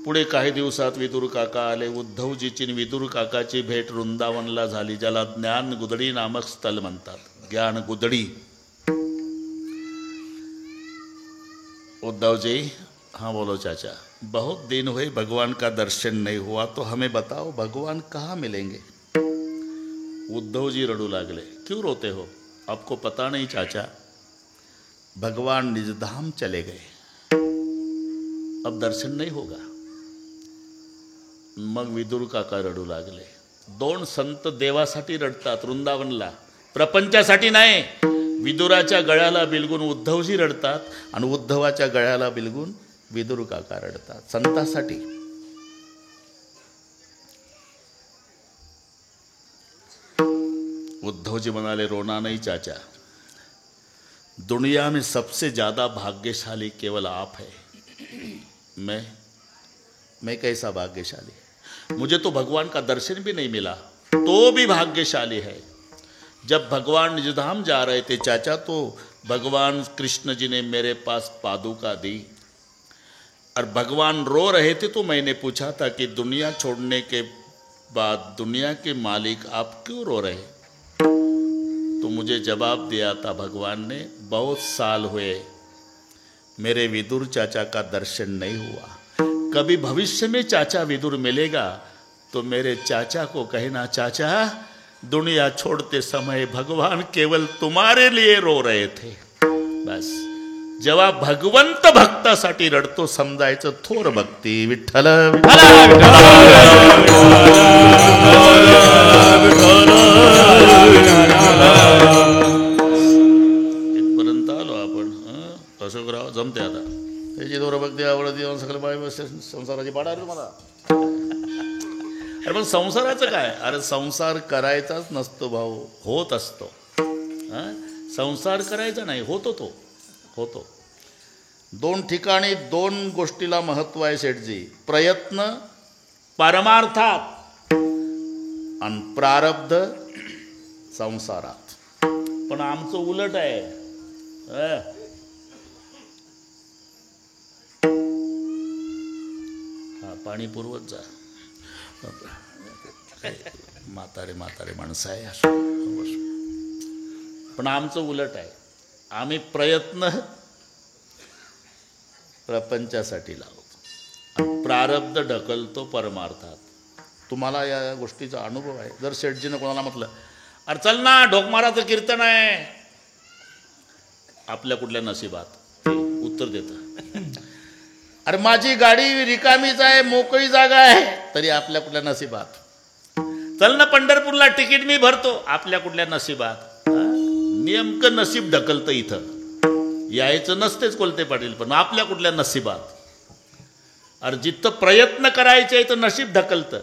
पुढे काही दिवसात विदुर काका आले. उद्धवजीची आणि विदुर काकाची भेट वृंदावनला झाली, ज्याला ज्ञान गुदडी नामक स्थल म्हणतात. ज्ञान गुदडी. उद्धव जी, हाँ बोलो चाचा. बहुत दिन हुए भगवान का दर्शन नहीं हुआ, तो हमें बताओ भगवान कहाँ मिलेंगे. उद्धव जी रड़ू लागले. क्यों रोते हो? आपको पता नहीं चाचा, भगवान निजधाम चले गए, अब दर्शन नहीं होगा. मग विदुर काका रडू लागले. दोन संत देवासाठी रडतात वृंदावनला, प्रपंचासाठी नाही. विदुराच्या गळ्याला बिलगून उद्धवजी रडतात आणि उद्धवाच्या गळ्याला बिलगून विदुर काका रडतात, संतासाठी. उद्धवजी म्हणाले, रोना नहीं चाचा, दुनिया में सबसे ज्यादा भाग्यशाली केवल आप है. मैं कैसा भाग्यशाली? मुझे तो भगवान का दर्शन भी नहीं मिला, तो भी भाग्यशाली है. जब भगवान निजधाम जा रहे थे चाचा, तो भगवान कृष्ण जी ने मेरे पास पादुका दी और भगवान रो रहे थे, तो मैंने पूछा था कि दुनिया छोड़ने के बाद दुनिया के मालिक आप क्यों रो रहे? तो मुझे जवाब दिया था भगवान ने, बहुत साल हुए मेरे विदुर चाचा का दर्शन नहीं हुआ. कभी भविष्य में चाचा विदुर मिलेगा तो मेरे चाचा को कहना, चाचा, दुनिया छोड़ते समय भगवान केवल तुम्हारे लिए रो रहे थे. बस. जेव्हा भगवंत भक्तासाठी रडतो समजायचं थोर भक्ती. विठ्ठल इथपर्यंत आलो आपण. अशोकराव जमते आता. त्याची थोर भक्ती आवडती सगळं बाय संसाराची पाडा रे मला. अरे पण संसाराचं काय? अरे संसार करायचाच नसतो भाऊ, होत असतो. संसार करायचा नाही, होतो. तो होतो. दोन ठिकाणी दोन गोष्टीला महत्व आहे सेठजी. प्रयत्न परमार्थात आणि प्रारब्ध संसारात. पण आमचं उलट आहे. हा, पाणी पुरवत जा. म्हातारे माणसं आहे. पण आमचं उलट आहे. आम्ही प्रयत्न प्रपंचासाठी लावतो, प्रारब्ध ढकलतो परमार्थात. तुम्हाला या गोष्टीचा अनुभव आहे. जर शेठजीनं कोणाला म्हटलं, अरे चल ना ढोकमाराचं कीर्तन आहे, आपल्या कुठल्या नशिबात उत्तर देतं. अरे माझी गाडी रिकामीच आहे, मोकळी जागा आहे, तरी आपल्या कुठल्या नशिबात. चल ना पंढरपूरला तिकीट मी भरतो, आपल्या कुठल्या नशिबात. नेमकं नशीब ढकलतं इथं. यायचं नसतेच कोलते पाटील, पण आपल्या कुठल्या नशिबात. अरे जिथं प्रयत्न करायचे आहे तर नशीब ढकलतं,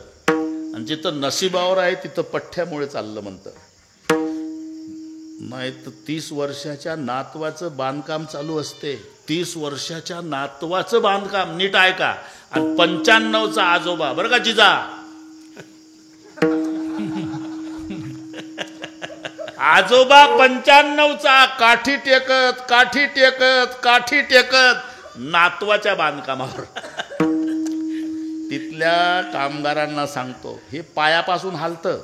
आणि जिथं नशिबावर आहे तिथं पठ्ठ्यामुळे चाललं म्हणतं. नाही तर 30 वर्षाच्या नातवाचं बांधकाम चालू असते. 30 वर्षाच्या नातवाचं बांधकाम, नीट ऐका. आणि 95चा आजोबा, बरं का जिजा, आजोबा 95चा काठी टेकत नातवाच्या बांधकामावर. तिथल्या कामगारांना सांगतो, हे पायापासून हालतं.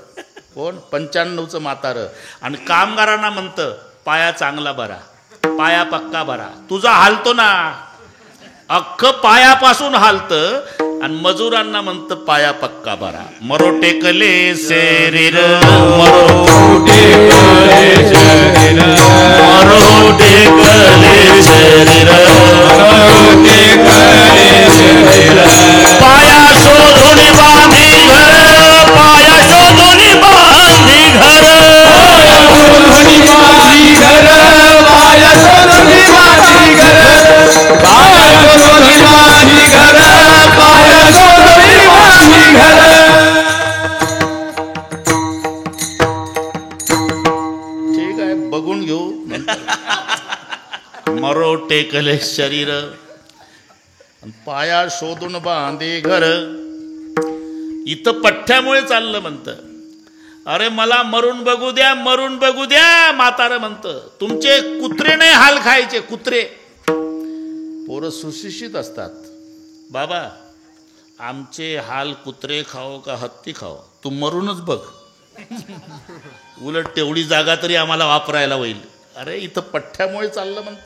कोण? 95चं म्हातारं. आणि कामगारांना म्हणतं, पाया चांगला भरा, पाया पक्का भरा. तुझा हालतो ना, अख्खं पायापासून हालतं आणि मजुरांना म्हणतं पाया पक्का भरा. मरो टेकले शरीर मरो टेकले शरीर मरो टेकले शरीर टेकले शरीर पाया शोधून बांधी घर पाया शोधून बांधी घर पाया शोधून बांधी घर पाया शोधून बांधी घर पाया शोधून बांधी घर पाया शोधून बांधी घर. ठीक आहे बघून घेऊ. मरो टेकले शरीर पाया शोधून बांधे घर. इथं पठ्ठ्यामुळे चाललं म्हणतं. अरे मला मरून बघू द्या मरून बघू द्या. म्हातारं म्हणतं तुमचे कुत्रे नाही हाल खायचे कुत्रे. पोरं सुशिक्षित असतात. बाबा आमचे हाल कुत्रे खाओ का हत्ती खाओ तू मरूनच बघ. उलट तेवढी जागा तरी आम्हाला वापरायला होईल. अरे इथं पठ्ठ्यामुळे चाललं म्हणतं.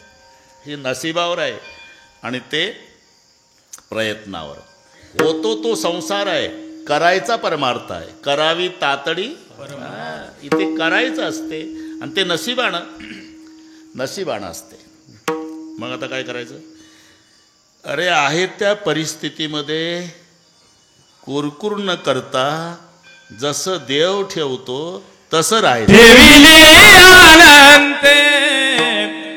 हे नशिबावर आहे आणि ते प्रयत्नावर. होतो तो संसार आहे करायचा परमार्थ आहे. करावी तातडी इथे करायचं असते आणि ते नशिबानं असते. मग आता काय करायचं. अरे आहे त्या परिस्थितीमध्ये कुरकुर न करता जसं देव ठेवतो तसं राहायचं. ठेविले अनंत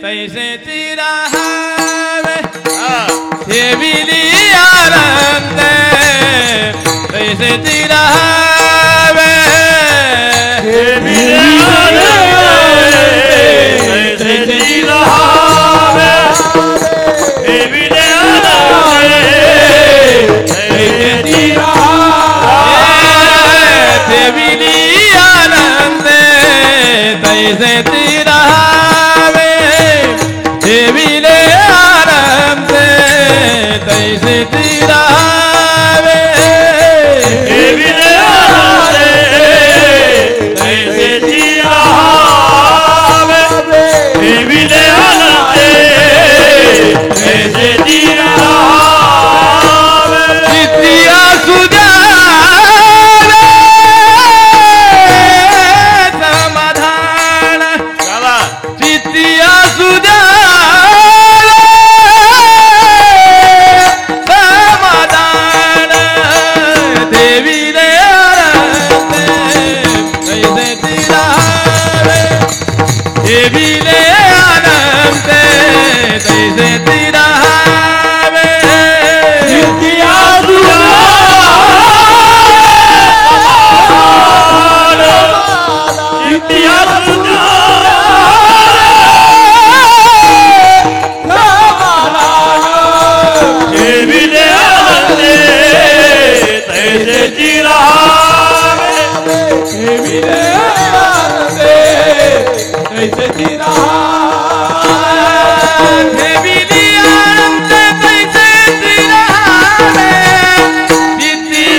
तैसेची राहावे ठेविली अनंत तैसेची राहावे ठेविले तैसेची राहावे ठेविले तैसेची राहावे ठेविली अनंत तैसेची राहावे ठेविले अनंत तैसेची राहावे ठेविले तैसेची राहावे ठेविले तैसेची राहावे नित्या सुजावे समाधान चला नित्या सुजावे समाधान देवीले अनंत तैसेची राहावे देवीले अनंत तैसेची राहावे नित्या सुजान नित्या सुजान ठेविले तैसेची राहावे ठेविले अनंत तैसेची राहावे ठेविली अनंत तैसेची राहावे नित्या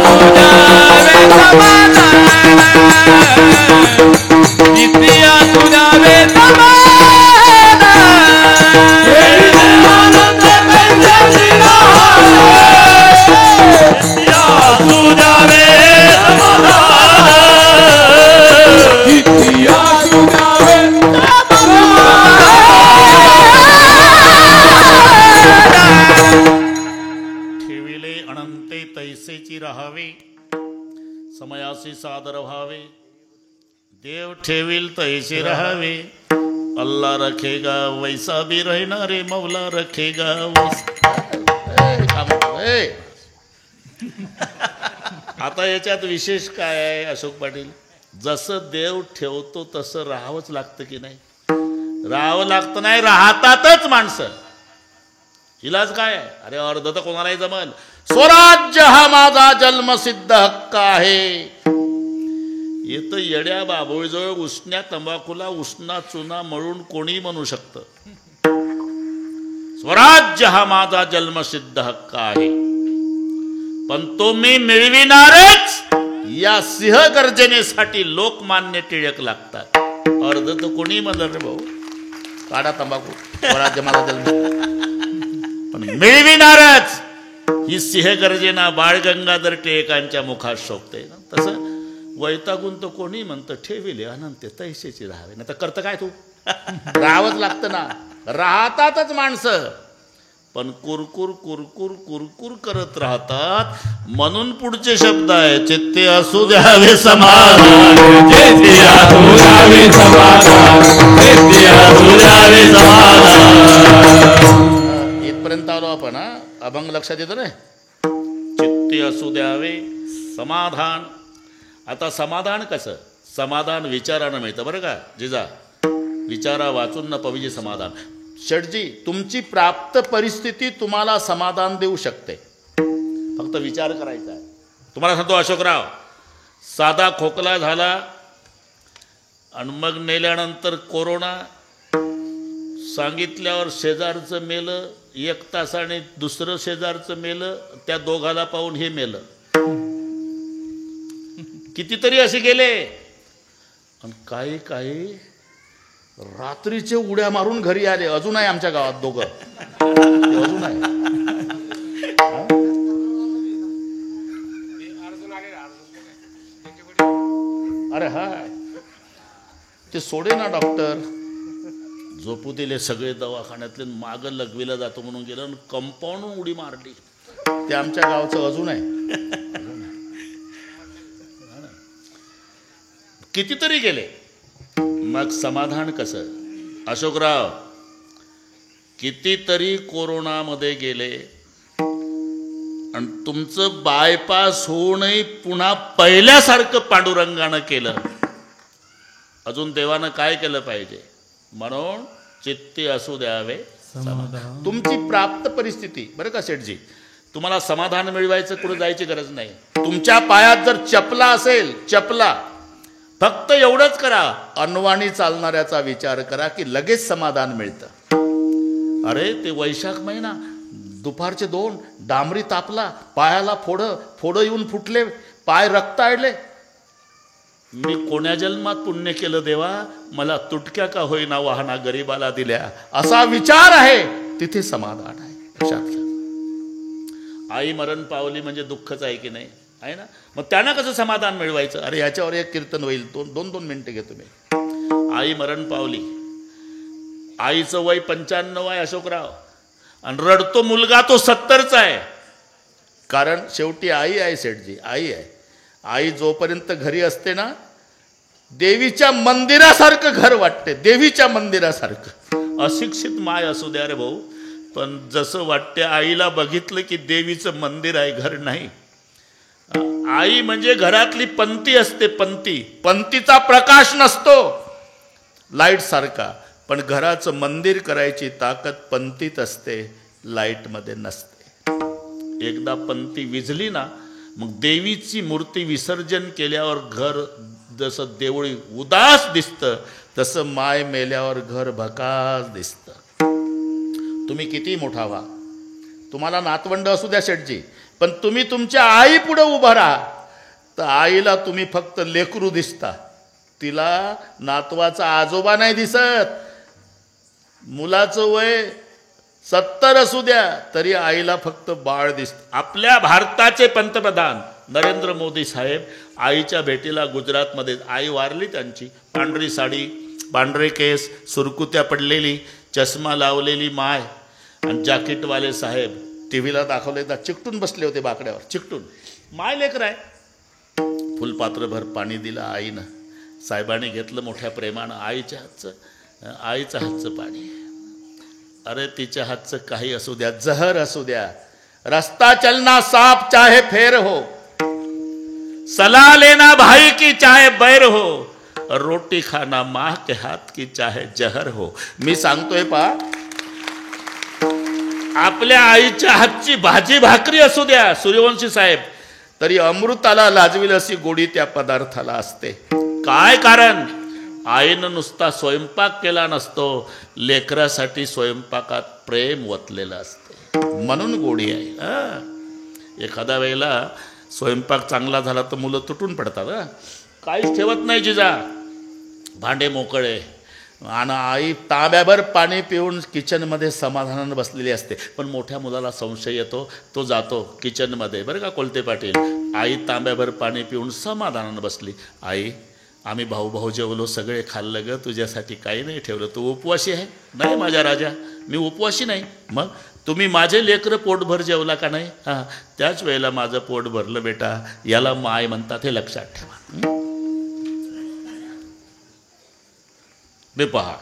सुजावे समाधान नित्या सुजावे समाधान ठेविले अनंत तैसेची राहावे नित्या सुजावे समाधान नित्या सुजावे ठेविले अनंते तैसेची राहावे समयासी सादर व्हावे. देव ठेविल तैसे राहावे. अल्लाह रखेगा वैसा भी रहना रे मौला रखेगा आता याच्यात विशेष काय आहे अशोक पाटील. जसं देव ठेवतो तसं राहावंच लागतं की नाही. राहावं लागतं नाही राहतातच माणसं. इलाज काय आहे. अरे अर्ध तर कोणालाही जमल. स्वराज्य हा माझा जन्मसिद्ध हक्क आहे. येतं येड्या बाभोळीजवळ उष्ण्या तंबाखूला उष्णा चुना मळून कोणी म्हणू शकतं. स्वराज्य हा माझा जन्मसिद्ध हक्क आहे पण तो मी मिळविणारच. या सिंह गर्जनेसाठी लोकमान्य टिळक लागतात. अर्ध तर कोणी म्हणलं रे भाऊ काढा तंबाखू स्वराज्य माझा जन्म पण मिळविणारच. ही सिंह गर्जेना बाळ गंगाधर टिळकांच्या मुखात शोभते ना. तसं वैतागून तो कोणी म्हणतं ठेविले अनंत तैसेची राहावे. नाही तर करतं काय तू? राहावंच लागतं ना. राहतातच माणसं, पण कुरकुर कुरकुर कुरकुर करत राहतात. म्हणून पुढचे शब्द आहे, चित्ते असू द्यावे समाधान, चित्ते असू द्यावे समाधान, चित्ते असू द्यावे समाधान. इथपर्यंत आलो आपण. अभंग लक्षात येतो ना. चित्ते असू द्यावे समाधान. आता समाधान कसं? समाधान विचारानं मिळतं बरं का जिजा. विचारा वाचून न पविजे समाधान. शेठजी, तुमची प्राप्त परिस्थिती तुम्हाला समाधान देऊ शकते, फक्त विचार करायचा आहे. तुम्हाला सांगतो अशोकराव, साधा खोकला झाला आणि मग नेल्यानंतर कोरोना सांगितल्यावर शेजारचं मेलं, 1 तासाने दुसरं शेजारचं मेलं, त्या दोघाला पाहून हे मेलं. कितीतरी असे गेले. आणि काही काही रात्रीचे उड्या मारून घरी आले. अजून आहे आमच्या गावात दोघं, अजून आहे. अरे हा, ते सोडे ना डॉक्टर. झोपू दिले सगळे दवाखान्यातले. मागं लघवीला जातो म्हणून गेलं आणि कंपाऊंडून उडी मारली. ते आमच्या गावचं अजून आहे. कितीतरी गेले. मग समाधान कसं? अशोकराव, कितीतरी कोरोनामध्ये गेले आणि तुमचं बायपास होऊनही पुन्हा पहिल्यासारखं पांडुरंगानं केलं. अजून देवानं काय केलं पाहिजे? म्हणून चित्ते असू द्यावे समाधान. तुमची प्राप्त परिस्थिती बरं का शेठजी, तुम्हाला समाधान मिळवायचं कुठं जायची गरज नाही. तुमच्या पायात जर चपला असेल, चपला, फक्त एवढंच करा, अनवाणी चालणाऱ्याचा विचार करा की लगेच समाधान मिळतं. अरे ते वैशाख महिना, दुपारचे 2 डांबरी तापला, पायाला फोडं येऊन फुटले, पाय रक्त आडले. मी कोण्या जन्मात पुण्य केलं देवा, मला तुटक्या का होईना वाहना गरीबाला दिल्या, असा विचार आहे, तिथे समाधान आहे. लक्षात घ्या. आई मरण पावली म्हणजे दुःखच आहे की नाही? आहे ना. मग त्यांना कसं समाधान मिळवायचं? अरे याच्यावर एक कीर्तन होईल. 2 मिनिटं घेतो मी. आई मरण पावली, आईचं वय 95 आहे अशोकराव, आणि रडतो मुलगा तो 70चा आहे. कारण शेवटी आई आहे शेठजी, आई आहे. आई जोपर्यंत घरी असते ना, देवीच्या मंदिरासारखं घर वाटते, देवीच्या मंदिरासारखं. अशिक्षित माय असू द्या रे भाऊ, पण जसं वाटते आईला बघितलं की देवीचं मंदिर आहे, घर नाही. आई म्हणजे घरातली पंती असते, पंतीचा प्रकाश नसतो लाईट सारखा, पण घराचं मंदिर करायची ताकद पंतीत असते, लाईटमध्ये नसते. एकदा पंती विझली ना, मग देवीची मूर्ती विसर्जन केल्यावर घर जसं देवळी उदास दिसतं, तसं माय मेल्यावर घर भकास दिसतं. तुम्ही किती मोठा व्हा, तुम्हाला नातवंड असू द्या शेठजी, पण तुम्ही तुमच्या आई पुढे उभा राहा, तर आईला तुम्ही फक्त लेकरू दिसता, तिला नातवाचा आजोबा नाही दिसत. मुलाचं वय 70 असू द्या तरी आईला फक्त बाळ दिसतं. आपल्या भारताचे पंतप्रधान नरेंद्र मोदी साहेब आईच्या भेटीला गुजरातमध्ये, आई वारली त्यांची, पांढरी साडी, पांढरे केस, सुरकुत्या पडलेली, चष्मा लावलेली माय, आणि जॅकेटवाले साहेब टी व्हीला दाखवले तर चिकटून बसले होते बाकड्यावर, चिकटून. माय लेकर आहे. फुलपात्रभर पाणी दिलं आईनं, साहेबांनी घेतलं मोठ्या प्रेमानं आईच्या हातचं पाणी. अरे तिच्या हातचं काही असू द्या, जहर असू द्या, रस्ता चलना सांप चाहे फेर हो, सलाह लेना भाई की चाहे बैर हो, रोटी खाना माँ के हाथ की चाहे जहर हो. मी सांगतोय पा, आपल्या आईच्या हातची भाजी भाकरी असू द्या सूर्यवंशी साहेब, तरी अमृताला लाजविल अशी गोडी त्या पदार्थाला असते. काय कारण? आईनं नुसता स्वयंपाक केला नसतो, लेकरासाठी स्वयंपाकात प्रेम ओतलेलं असते, म्हणून गोडी आहे. एखाद्या वेळेला स्वयंपाक चांगला झाला तर मुलं तुटून पडतात. काहीच ठेवत नाही जिजा, भांडे मोकळे, आणि आई तांब्याभर पाणी पिऊन किचनमध्ये समाधानानं बसलेली असते. पण मोठ्या मुलाला संशय येतो, तो जातो किचनमध्ये, बरं का कोलते पाटील. आई तांब्याभर पाणी पिऊन समाधानानं बसली. आई, आम्ही भाऊ भाऊ जेवलो, सगळे खाल्लं ग, तुझ्यासाठी काही नाही ठेवलं, तू उपवासी आहे? नाही माझ्या राजा, मी उपवासी नाही. मग तुम्ही माझे लेकरं पोटभर जेवला का नाही? हां, त्याच वेळेला माझं पोट भरलं बेटा, याला माय म्हणतात, हे लक्षात ठेवा. बे पहा,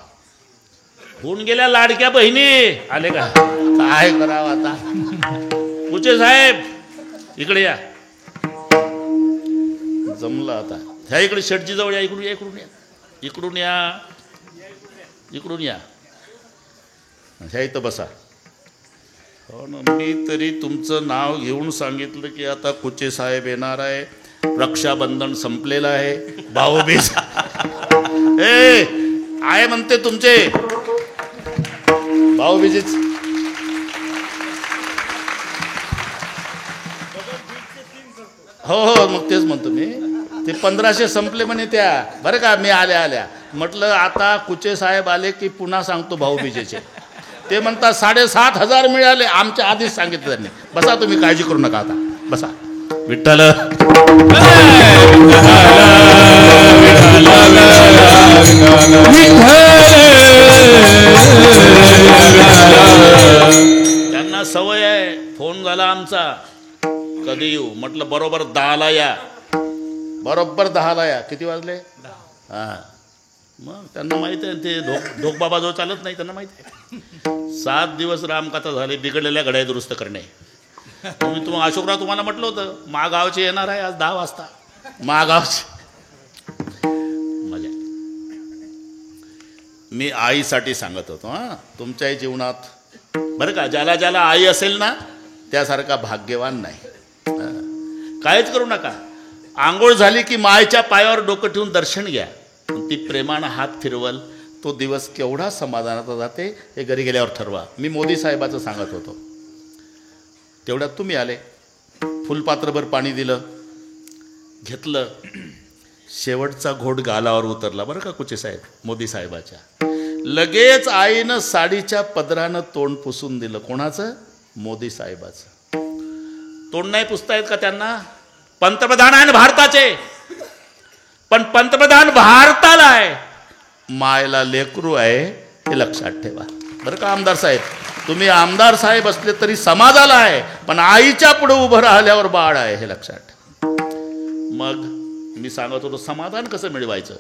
होऊन गेल्या लाडक्या बहिणी आले का? काय करावं आता? कुचे साहेब इकडे या. जमलं आता. ह्या इकडे शेटजी जवळ या, इकडून या, इकडून या, इकडून या, इकडून या. ह्या इथं बसा. हो ना, मी तरी तुमचं नाव घेऊन सांगितलं की आता कुचे साहेब येणार आहे, रक्षाबंधन संपलेलं आहे, भाऊबीज ए आहे म्हणते तुमचे भाऊबीजेच. हो हो, मग तेच म्हणतो मी, ते 1500 संपले म्हणे त्या, बरं का. मी आल्या म्हटलं आता कुचे साहेब आले की पुन्हा सांगतो भाऊबीजेचे. ते म्हणतात 7500 मिळाले, आमच्या आधीच सांगितलं त्यांनी. बसा तुम्ही, काळजी करू नका, आता बसा. विठ्ठल त्यांना सवय आहे, फोन झाला आमचा कधी येऊ, म्हटलं बरोबर 10ला या, बरोबर 10ला या. किती वाजले? 10. मग त्यांना माहिती आहे ते ढोक बाबा जो चालत नाही, त्यांना माहिती आहे. 7 दिवस रामकथा झाली बिघडलेल्या घड्या दुरुस्त करणे. तुम्ही अशोकराव तुम्हाला म्हटलं होतं महागावचे येणार आहे आज 10 वाजता. महागावचे मजा. मी आईसाठी सांगत होतो, हां, तुमच्याही जीवनात बरं का, ज्याला ज्याला आई असेल ना त्यासारखा भाग्यवान नाही. काहीच करू नका. आंघोळ झाली की मायच्या पायावर डोकं ठेवून दर्शन घ्या. ती प्रेमानं हात फिरवल, तो दिवस केवढा समाधानाचा जाते हे घरी गेल्यावर ठरवा. मी मोदी साहेबाचं सांगत होतो, तेवढ्यात तुम्ही आले, फुलपात्रभर पाणी दिलं, घेतलं, शेवटचा घोट गालावर उतरला बरं का कुचे साहेब, मोदी साहेबाच्या. लगेच आईनं साडीच्या पदरानं तोंड पुसून दिलं. कोणाचं? मोदी साहेबाचं. तोंड नाही पुसता येत का त्यांना? पंतप्रधान आहे ना भारताचे, पण पंतप्रधान भारताला आहे, मायला लेकरू आहे, हे लक्षात ठेवा बरं का. आमदार साहेब, तुम्ही आमदार साहेब असले तरी समाजाला आहे, पण आईच्या पुढे उभं राहिल्यावर बाळ आहे, हे लक्षात ठेवा. मग मी सांगत होतो समाधान कसं मिळवायचं.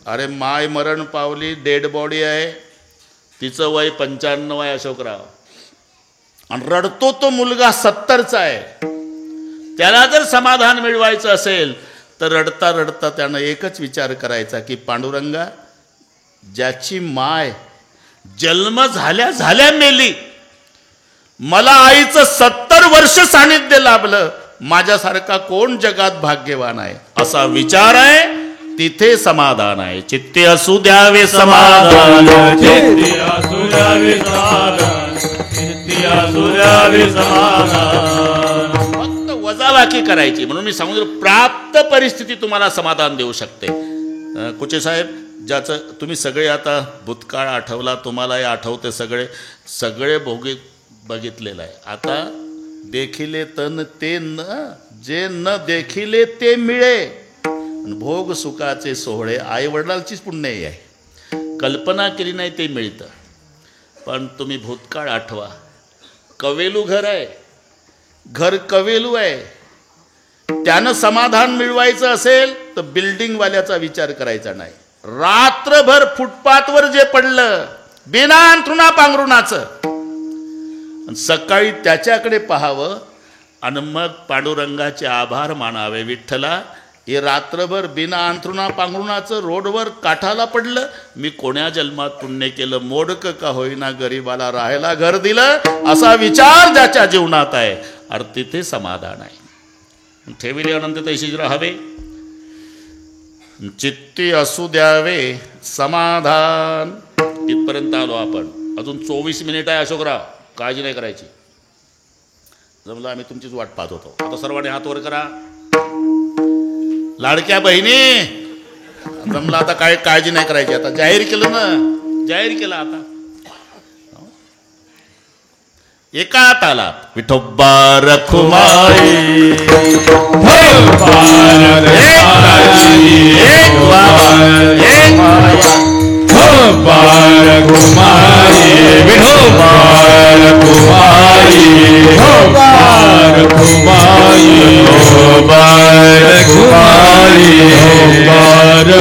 अरे माय मरण पावली, डेड बॉडी आहे, तिचं वय 95 आहे अशोकराव, आणि रडतो तो मुलगा 70चा आहे. त्याला जर समाधान मिळवायचं असेल तर रडता रडता त्यानं एकच विचार करायचा की पांडुरंगा, ज्याची माय जन्म झाल्या झाल्या मेली, मला आईचं 70 वर्ष सानिध्य लाभलं, माझ्यासारखा कोण जगात भाग्यवान आहे, असा विचार आहे, तिथे समाधान आहे. चित्ते असू द्यावे समाधान, चित्ते असू द्यावे समाधान, चित्ते असू द्यावे समाधान. फक्त वजाबाकी करायची. म्हणून मी सांगू, प्राप्त परिस्थिती तुम्हाला समाधान देऊ शकते. कुचे साहेब, ज्याचं तुम्ही सगळे आता भूतकाळ आठवला, तुम्हालाही आठवते, सगळे बघितलेलं आहे. आता देखिले तन ते न, जे न देखिले ते मिळे, भोग सुखाचे सोहळे आईवडिलांचीच पुण्य आहे. कल्पना केली नाही ते मिळतं. पण तुम्ही भूतकाळ आठवा. कवेलू घर आहे, घर कवेलू आहे, त्यानं समाधान मिळवायचं असेल तर बिल्डिंगवाल्याचा विचार करायचा नाही. रात्रभर फुटपाथवर जे पडलं बिना अंथरुणा पांघरुणाचं, सकाळी त्याच्याकडे पाहावं आणि मग पांडुरंगाचे आभार मानावे. विठ्ठला, हे रात्रभर बिना अंथरुणा पांघरुणाचं रोडवर काठाला पडलं, मी कोण्या जन्मात पुण्य केलं, मोडकं का होईना गरीबाला राहायला घर दिलं, असा विचार ज्याच्या जीवनात आहे, अरे तिथे समाधान आहे. ठेविले अनंत तैशीच राहावे, चित्ती असू द्यावे समाधान. इथपर्यंत आलो आपण. अजून 24 मिनिट आहे अशोकराव, काळजी नाही करायची. जमलं, आम्ही तुमचीच वाट पाहत होतो. आता सर्वांनी हात वर करा. लाडक्या बहिणी, जमलं, आता काय काळजी नाही करायची. आता जाहीर केलं ना, जाहीर केला आता एका तालात विठोबा रखुमाई कुमारी